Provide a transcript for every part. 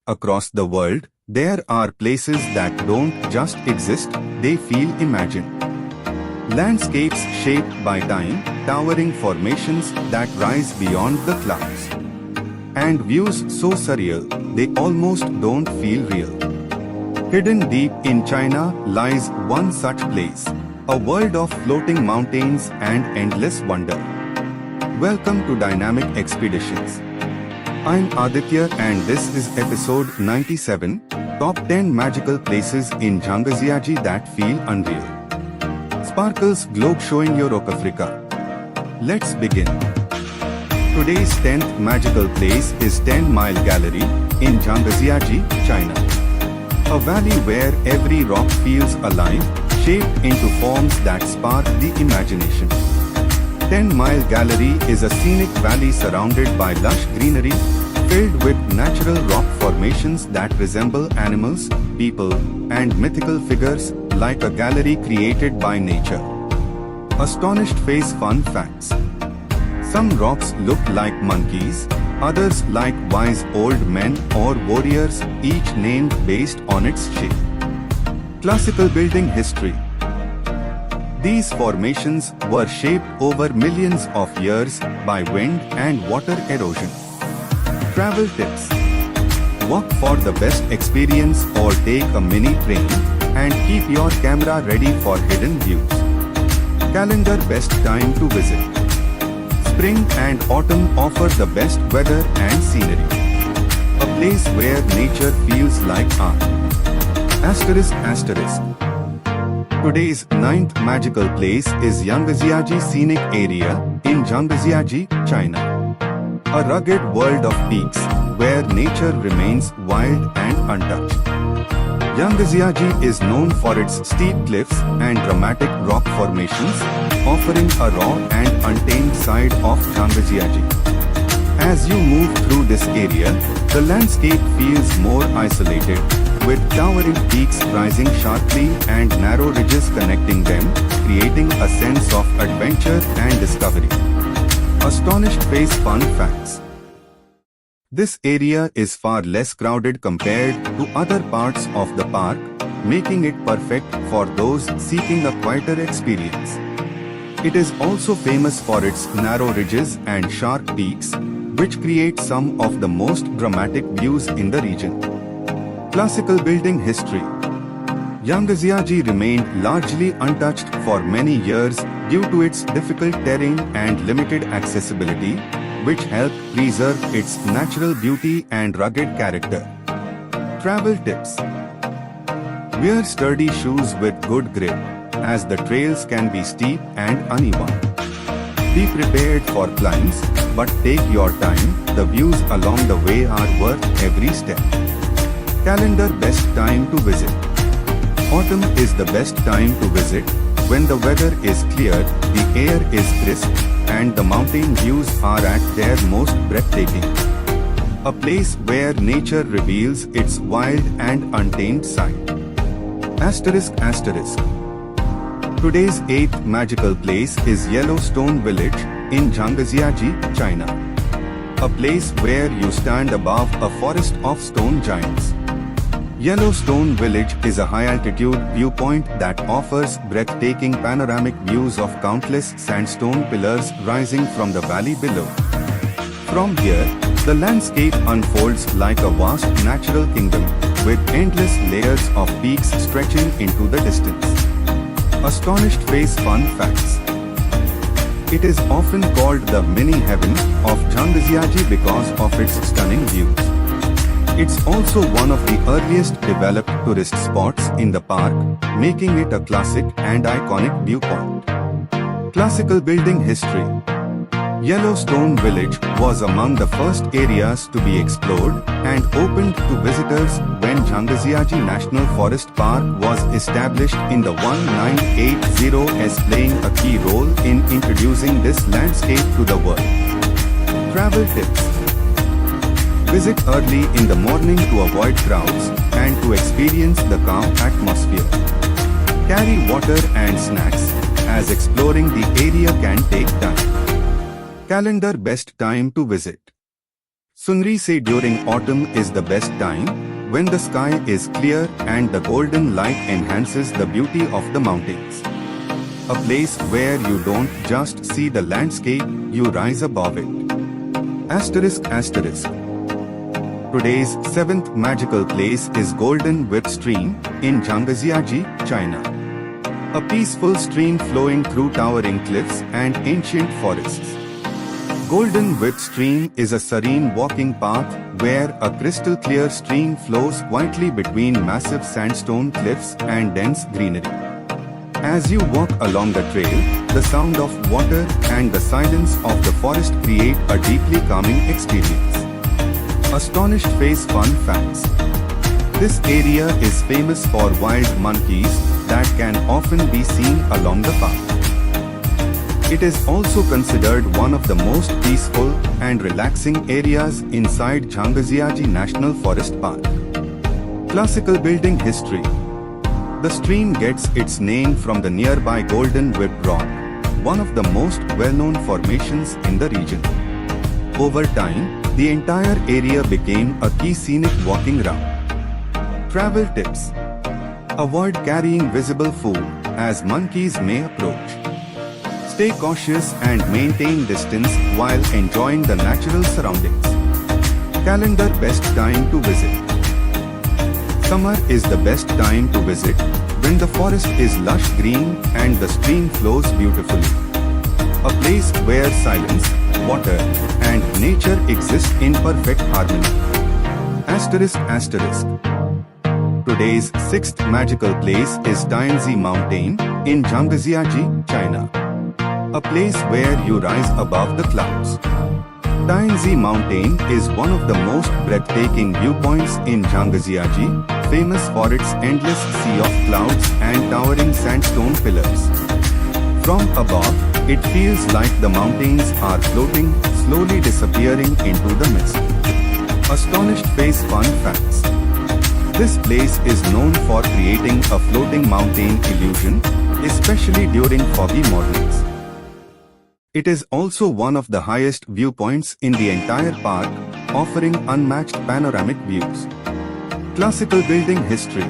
across the world, there are places that don't just exist, they feel imagined. Landscapes shaped by time, towering formations that rise beyond the clouds. And views so surreal, they almost don't feel real. Hidden deep in China lies one such place, a world of floating mountains and endless wonder. Welcome to Dynamic Expeditions. I'm Aditya and this is episode 97, Top 10 Magical Places in Zhangjiajie That Feel Unreal. Sparkles globe showing Europe Africa. Let's begin. Today's 10th magical place is 10 Mile Gallery in Zhangjiajie, China. A valley where every rock feels alive, shaped into forms that spark the imagination. 10 Mile Gallery is a scenic valley surrounded by lush greenery, filled with natural rock formations that resemble animals, people, and mythical figures, like a gallery created by nature. Astonished face fun facts. Some rocks look like monkeys, others like wise old men or warriors, each named based on its shape. Classical building history. These formations were shaped over millions of years by wind and water erosion. Travel tips. Walk for the best experience or take a mini train and keep your camera ready for hidden views. Calendar best time to visit. Spring and autumn offer the best weather and scenery. A place where nature feels like art. Asterisk. Today's 9th magical place is Zhangjiajie Scenic Area in Zhangjiajie, China. A rugged world of peaks where nature remains wild and untouched. Zhangjiajie is known for its steep cliffs and dramatic rock formations, offering a raw and untamed side of Zhangjiajie. As you move through this area, the landscape feels more isolated, with towering peaks rising sharply and narrow ridges connecting them, creating a sense of adventure and discovery. Astonished face fun facts. This area is far less crowded compared to other parts of the park, making it perfect for those seeking a quieter experience. It is also famous for its narrow ridges and sharp peaks, which create some of the most dramatic views in the region. Classical building history. Zhangjiajie remained largely untouched for many years due to its difficult terrain and limited accessibility, which helped preserve its natural beauty and rugged character. Travel tips. Wear sturdy shoes with good grip, as the trails can be steep and uneven. Be prepared for climbs, but take your time, the views along the way are worth every step. Calendar best time to visit. Autumn is the best time to visit, when the weather is clear, the air is crisp, and the mountain views are at their most breathtaking. A place where nature reveals its wild and untamed side. Asterisk. Today's 8th magical place is Yellowstone Village in Zhangjiajie, China. A place where you stand above a forest of stone giants. Yellowstone Village is a high-altitude viewpoint that offers breathtaking panoramic views of countless sandstone pillars rising from the valley below. From here, the landscape unfolds like a vast natural kingdom, with endless layers of peaks stretching into the distance. Astonished face fun facts. It is often called the mini-heaven of Zhangjiajie because of its stunning views. It's also one of the earliest developed tourist spots in the park, making it a classic and iconic viewpoint. Classical building history. Yellowstone Village was among the first areas to be explored and opened to visitors when Zhangjiajie National Forest Park was established in the 1980s, playing a key role in introducing this landscape to the world. Travel tips. Visit early in the morning to avoid crowds and to experience the calm atmosphere. Carry water and snacks, as exploring the area can take time. Calendar best time to visit. Sunrise during autumn is the best time, when the sky is clear and the golden light enhances the beauty of the mountains. A place where you don't just see the landscape, you rise above it. Asterisk. Today's 7th magical place is Golden Whip Stream in Zhangjiajie, China. A peaceful stream flowing through towering cliffs and ancient forests. Golden Whip Stream is a serene walking path where a crystal clear stream flows quietly between massive sandstone cliffs and dense greenery. As you walk along the trail, the sound of water and the silence of the forest create a deeply calming experience. Astonished Face Fun Facts. This area is famous for wild monkeys that can often be seen along the path. It is also considered one of the most peaceful and relaxing areas inside Zhangjiajie National Forest Park. Classical building history. The stream gets its name from the nearby Golden Whip Rock, one of the most well-known formations in the region. Over time, the entire area became a key scenic walking route. Travel tips. Avoid carrying visible food, as monkeys may approach. Stay cautious and maintain distance while enjoying the natural surroundings. Calendar best time to visit. Summer is the best time to visit, when the forest is lush green and the stream flows beautifully. A place where silence, water, and nature exist in perfect harmony. Asterisk. Today's 6th magical place is Tianzi Mountain in Zhangjiajie, China. A place where you rise above the clouds. Tianzi Mountain is one of the most breathtaking viewpoints in Zhangjiajie, famous for its endless sea of clouds and towering sandstone pillars. From above, it feels like the mountains are floating, slowly disappearing into the mist. Astonished Face Fun Facts. This place is known for creating a floating mountain illusion, especially during foggy mornings. It is also one of the highest viewpoints in the entire park, offering unmatched panoramic views. Classical building history.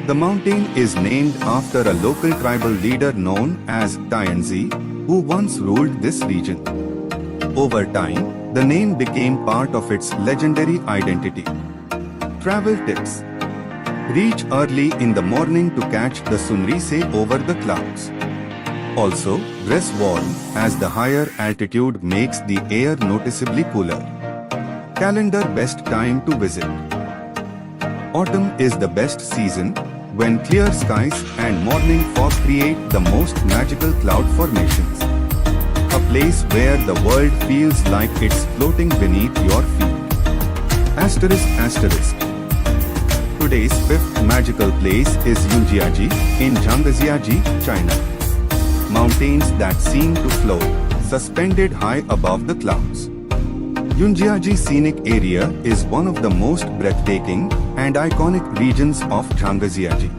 The mountain is named after a local tribal leader known as Tianzi, who once ruled this region. Over time, the name became part of its legendary identity. Travel tips. Reach early in the morning to catch the sunrise over the clouds. Also, dress warm, as the higher altitude makes the air noticeably cooler. Calendar best time to visit. Autumn is the best season, when clear skies and morning fog create the most magical cloud formations. A place where the world feels like it's floating beneath your feet. Asterisk. Today's 5th magical place is Zhangjiajie in Zhangjiajie, China. Mountains that seem to float, suspended high above the clouds. Zhangjiajie Scenic Area is one of the most breathtaking and iconic regions of Zhangjiajie.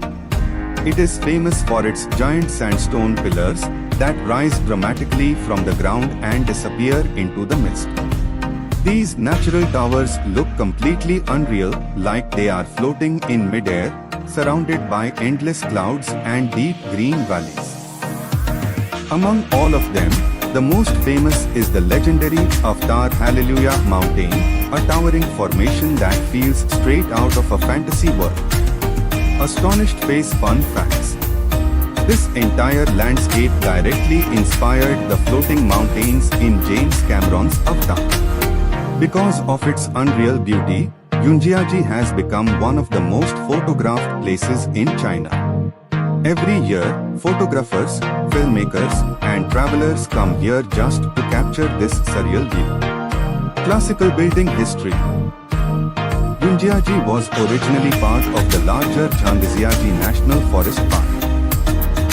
It is famous for its giant sandstone pillars that rise dramatically from the ground and disappear into the mist. These natural towers look completely unreal, like they are floating in mid-air, surrounded by endless clouds and deep green valleys. Among all of them, the most famous is the legendary Avatar Hallelujah Mountain, a towering formation that feels straight out of a fantasy world. Astonished Face Fun Facts. This entire landscape directly inspired the floating mountains in James Cameron's Avatar. Because of its unreal beauty, Zhangjiajie has become one of the most photographed places in China. Every year, photographers, filmmakers, and travelers come here just to capture this surreal view. Classical building history. Zhangjiajie was originally part of the larger Zhangjiajie National Forest Park.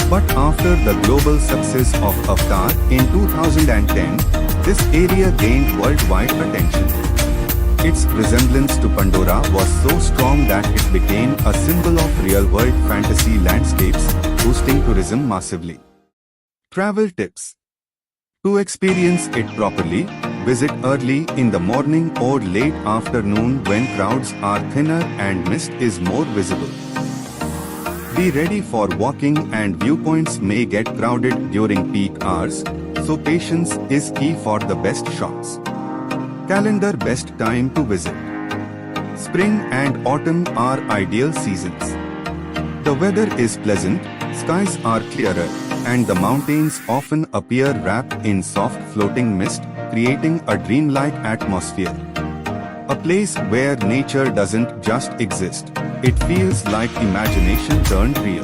But after the global success of Avatar in 2010, this area gained worldwide attention. Its resemblance to Pandora was so strong that it became a symbol of real-world fantasy landscapes, boosting tourism massively. Travel tips. To experience it properly, Visit early in the morning or late afternoon when crowds are thinner and mist is more visible. Be ready for walking and viewpoints may get crowded during peak hours, so patience is key for the best shots. Calendar best time to visit. Spring and autumn are ideal seasons. The weather is pleasant, skies are clearer, and the mountains often appear wrapped in soft floating mist, creating a dreamlike atmosphere. A place where nature doesn't just exist, it feels like imagination turned real.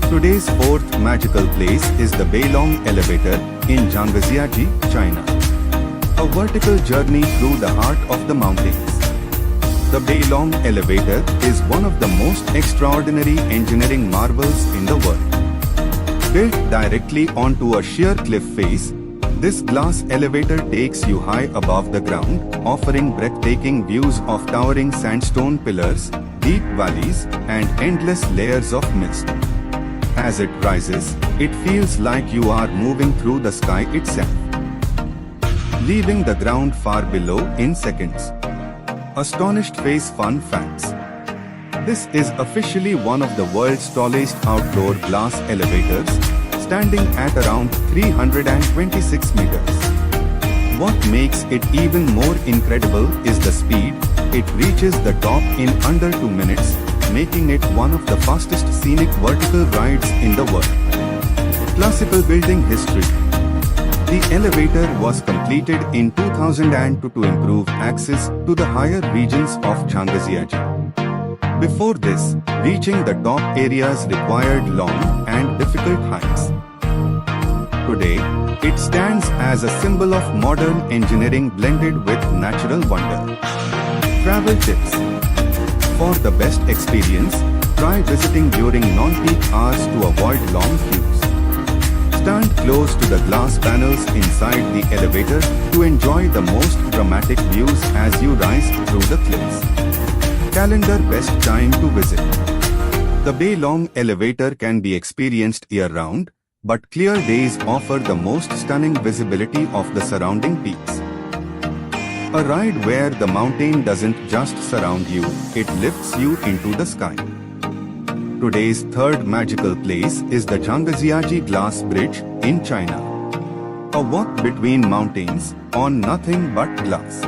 Today's fourth magical place is the Beilong Elevator in Zhangjiajie, China. A vertical journey through the heart of the mountains. The Beilong Elevator is one of the most extraordinary engineering marvels in the world. Built directly onto a sheer cliff face, this glass elevator takes you high above the ground, offering breathtaking views of towering sandstone pillars, deep valleys, and endless layers of mist. As it rises, it feels like you are moving through the sky itself, leaving the ground far below in seconds. Astonished Face Fun Facts. This is officially one of the world's tallest outdoor glass elevators, standing at around 326 meters. What makes it even more incredible is the speed. It reaches the top in under 2 minutes, making it one of the fastest scenic vertical rides in the world. Classical building history. The elevator was completed in 2002 to improve access to the higher regions of Zhangjiajie. Before this, reaching the top areas required long and difficult hikes. Today, it stands as a symbol of modern engineering blended with natural wonder. Travel tips. For the best experience, try visiting during non-peak hours to avoid long queues. Stand close to the glass panels inside the elevator to enjoy the most dramatic views as you rise through the cliffs. Calendar best time to visit. The Beilong Elevator can be experienced year-round, but clear days offer the most stunning visibility of the surrounding peaks. A ride where the mountain doesn't just surround you, it lifts you into the sky. Today's third magical place is the Zhangjiajie Glass Bridge in China. A walk between mountains on nothing but glass.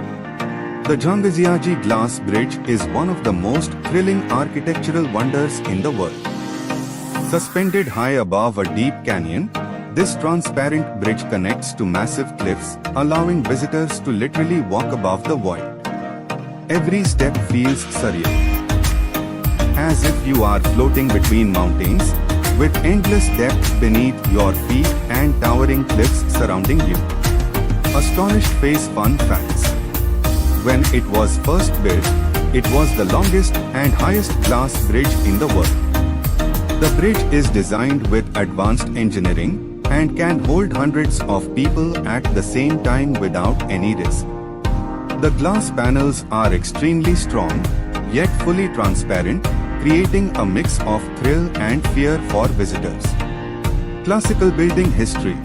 The Zhangjiajie Glass Bridge is one of the most thrilling architectural wonders in the world. Suspended high above a deep canyon, this transparent bridge connects to massive cliffs, allowing visitors to literally walk above the void. Every step feels surreal, as if you are floating between mountains, with endless depth beneath your feet and towering cliffs surrounding you. Astonished Face Fun Facts. When it was first built, it was the longest and highest glass bridge in the world. The bridge is designed with advanced engineering and can hold hundreds of people at the same time without any risk. The glass panels are extremely strong, yet fully transparent, creating a mix of thrill and fear for visitors. Classical building history.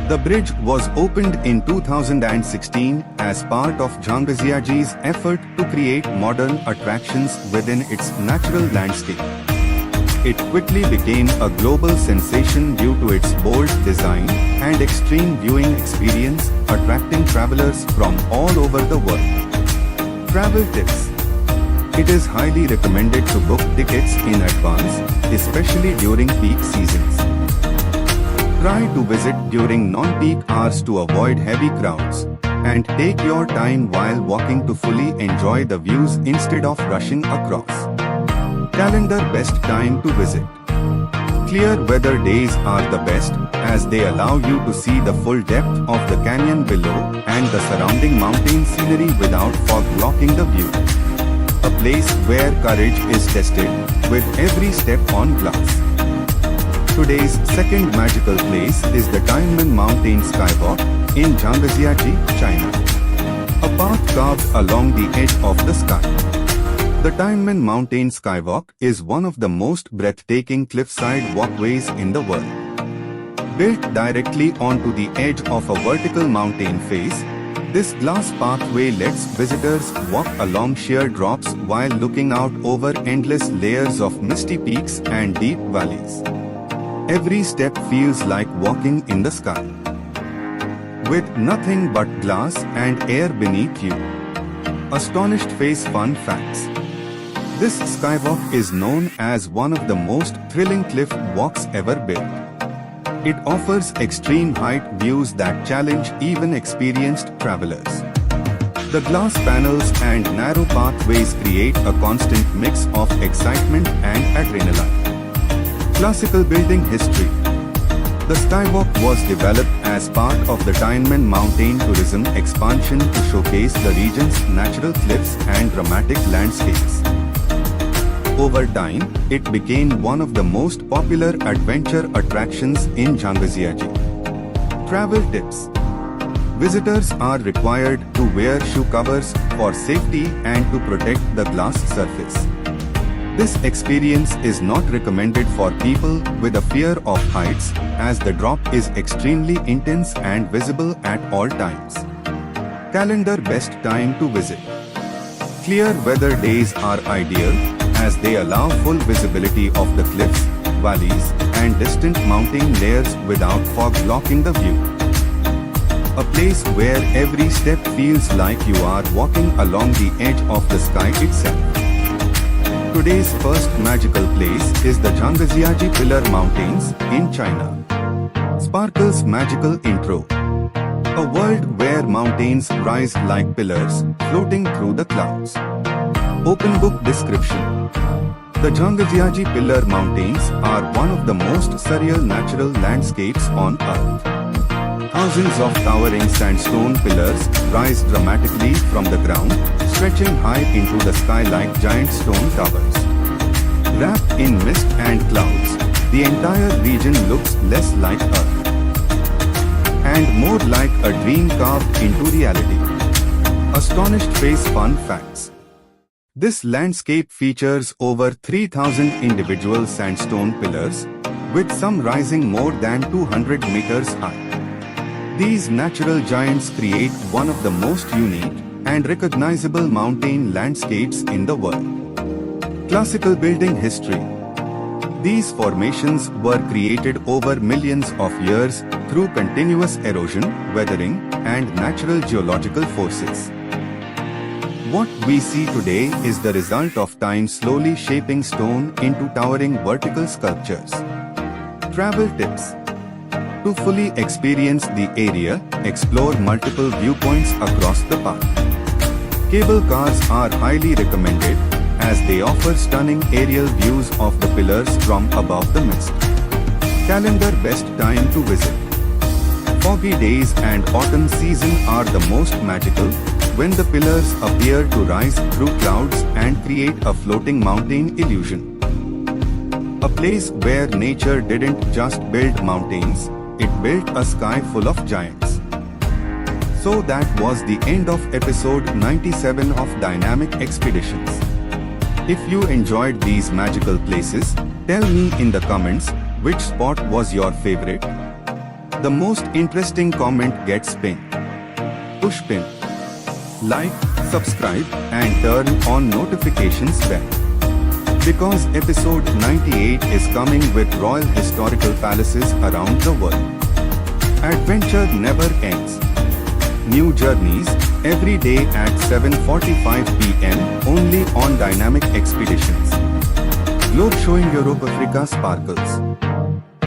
The bridge was opened in 2016 as part of Zhangjiajie's effort to create modern attractions within its natural landscape. It quickly became a global sensation due to its bold design and extreme viewing experience, attracting travelers from all over the world. Travel tips. It is highly recommended to book tickets in advance, especially during peak seasons. Try to visit during non-peak hours to avoid heavy crowds, and take your time while walking to fully enjoy the views instead of rushing across. Calendar best time to visit. Clear weather days are the best, as they allow you to see the full depth of the canyon below and the surrounding mountain scenery without fog blocking the view. A place where courage is tested, with every step on glass. Today's second magical place is the Tianmen Mountain Skywalk in Zhangjiajie, China. A path carved along the edge of the sky. The Tianmen Mountain Skywalk is one of the most breathtaking cliffside walkways in the world. Built directly onto the edge of a vertical mountain face, this glass pathway lets visitors walk along sheer drops while looking out over endless layers of misty peaks and deep valleys. Every step feels like walking in the sky, with nothing but glass and air beneath you. Astonished Face Fun Facts. This skywalk is known as one of the most thrilling cliff walks ever built. It offers extreme height views that challenge even experienced travelers. The glass panels and narrow pathways create a constant mix of excitement and adrenaline. Classical building history. The skywalk was developed as part of the Tianmen mountain tourism expansion to showcase the region's natural cliffs and dramatic landscapes. Over time, it became one of the most popular adventure attractions in Zhangjiajie. Travel tips. Visitors are required to wear shoe covers for safety and to protect the glass surface. This experience is not recommended for people with a fear of heights, as the drop is extremely intense and visible at all times. Calendar best time to visit. Clear weather days are ideal, as they allow full visibility of the cliffs, valleys, and distant mountain layers without fog blocking the view. A place where every step feels like you are walking along the edge of the sky itself. Today's first magical place is the Zhangjiajie Pillar Mountains in China. Sparkle's magical intro. A world where mountains rise like pillars, floating through the clouds. Open book description. The Zhangjiajie Pillar Mountains are one of the most surreal natural landscapes on Earth. Thousands of towering sandstone pillars rise dramatically from the ground, stretching high into the sky like giant stone towers. Wrapped in mist and clouds, the entire region looks less like Earth and more like a dream carved into reality. Astonished Face Fun Facts. This landscape features over 3,000 individual sandstone pillars, with some rising more than 200 meters high. These natural giants create one of the most unique and recognizable mountain landscapes in the world. Classical building history. These formations were created over millions of years through continuous erosion, weathering, and natural geological forces. What we see today is the result of time slowly shaping stone into towering vertical sculptures. Travel tips. To fully experience the area, explore multiple viewpoints across the path. Cable cars are highly recommended, as they offer stunning aerial views of the pillars from above the mist. Calendar best time to visit. Foggy days and autumn season are the most magical, when the pillars appear to rise through clouds and create a floating mountain illusion. A place where nature didn't just build mountains, it built a sky full of giants. So that was the end of episode 97 of Dynamic Expeditions. If you enjoyed these magical places, tell me in the comments which spot was your favorite. The most interesting comment gets pinned. Push pin. Like, subscribe and turn on notifications bell. Because episode 98 is coming with royal historical palaces around the world. Adventure never ends. New journeys, every day at 7:45 p.m. only on Dynamic Expeditions. Globe showing Europe Africa sparkles.